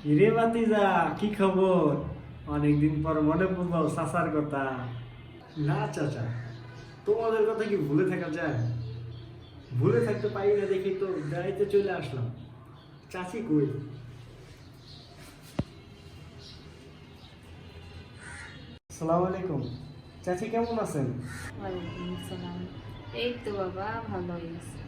কিরে ভাতিজা, কি খবর? অনেকদিন পর মনে পড়লো চাচার কথা। না চাচা, তোমাদের কথা কি ভুলে থাকা যায়? ভুলে থাকতে পারি না দেখি তো বেড়াইতে চলে আসলাম। চাচি কই? আসসালামু আলাইকুম। চাচি কেমন আছেন? ওয়ালাইকুম আসসালাম। এই তো বাবা ভালোই আছে।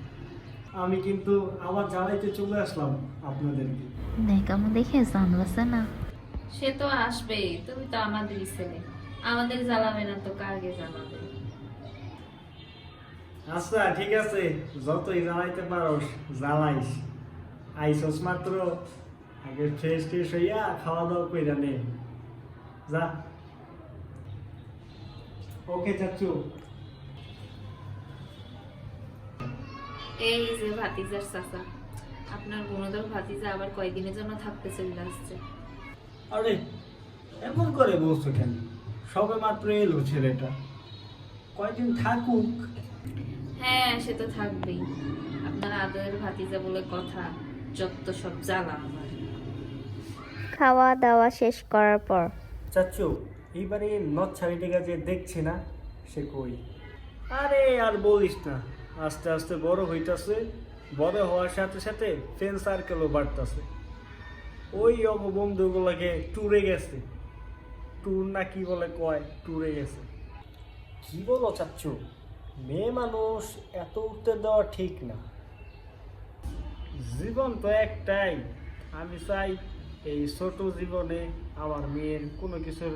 আমি কিন্তু আবার জ্বালাইতে চলে আসলাম আপনাদেরকে। নেকামো দেখে জানবাসে না। সে তো আসবেই, তুমি তো আমাদেরই ছেলে। আমাদের জ্বালাবে না তো কারকে জ্বালাবে? আচ্ছা ঠিক আছে, যতই জ্বালাইতে পারোস জ্বালাইস। আইসস মাত্র, আগে ফ্রেশ ট্রেশ হইয়া খাওয়া দাওয়া কইরা নে। যা। ওকে চাচু। এই যে ভাতিজার চাচা, আপনার গুণধর ভাতিজা আবার কয়দিনের জন্য থাকতে চলে আসছে। আরে এমন করে বলছো কেন? সবে মাত্র এলো ছেলেটা, কয়দিন থাকুক। হ্যাঁ, সে তো থাকবেই। আপনার আদরের ভাতিজা বলে কথা, যত সব জ্বালা আমার। খাওয়া দাওয়া শেষ করার পর চাচু, এইবারে নচ্ছারিটিকা যে দেখছি না, সে কই? আরে আর বলিস না, আস্তে আস্তে বড় হইতাছে। বড় হওয়ার সাথে সাথে ফ্রেন্ড সার্কেলও বাড়তাছে। ওই বন্ধুগুলোকে ট্যুরে গেছে। ট্যুর না কি বলে কয়, ট্যুরে গেছে। কি বলো চাচ্চু? মেয়ে মানুষ এত উত্তর দেওয়া ঠিক না। জীবন তো একটাই। আমি চাই এই ছোট জীবনে আমার মেয়ের কোনো কিছুর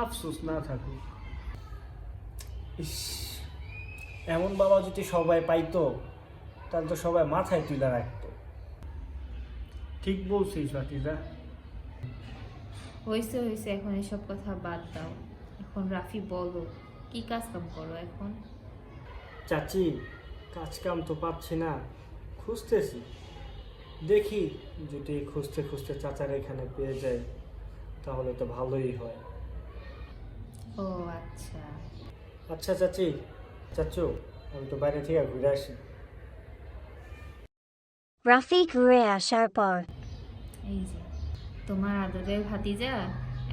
আফসোস না থাকুক। ইস, এমন বাবা যদি সবাই পাইতো, তাহলে তো সবাই মাথায় তুলে রাখতো। ঠিক বলছিস ভাতিজা। হয়েছে হয়েছে, এখন এসব কথা বাদ দাও। এখন রাফি বলো, কি কাজ কাম করো এখন? চাচি, কাজ কাম তো পাচ্ছি না, খুঁজতেছি। দেখি যদি খুঁজতে খুঁজতে চাচার এখানে পেয়ে যায় তাহলে তো ভালোই হয়। ও আচ্ছা। আচ্ছা চাচি, চাচু, আমি তো বাইরে থেকে ঘুরে আসি। রাফি ঘুরে আসার পর এই যে তোমার আদরের ভাতিজা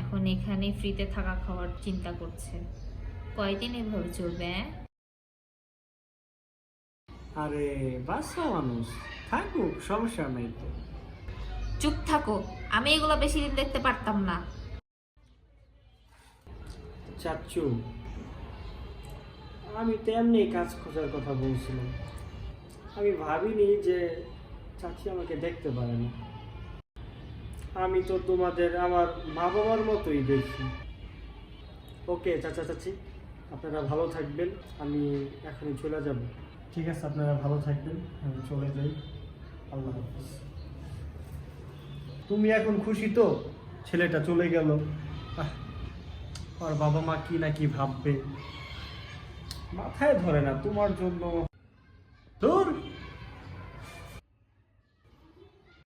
এখন এখানে ফ্রিতে থাকা খাওয়ার চিন্তা করছে। কয়দিন এভাবে চলবে? আরে বাচ্চা মানুষ, থাকুক, সমস্যা নাই তো। চুপ থাকো, আমি এগুলো বেশি দিন দেখতে পারতাম না। চাচু, আমি তেমনি কাজ খোঁজার কথা বলছিলাম। আমি ভাবিনি যে চাচি আমাকে দেখতে পারে না। আমি তো তোমাদের আমার মা বাবার মতোই দেখি। ওকে চাচা চাচি, আপনারা ভালো থাকবেন। আমি এখনই চলে যাব। ঠিক আছে, আপনারা ভালো থাকবেন, আমি চলে যাই। আল্লাহ হাফিজ। তুমি এখন খুশি তো? ছেলেটা চলে গেল। আহ, আর বাবা মা কি না কি ভাববে, মাথায় ধরে না তোমার জন্য। ধুর।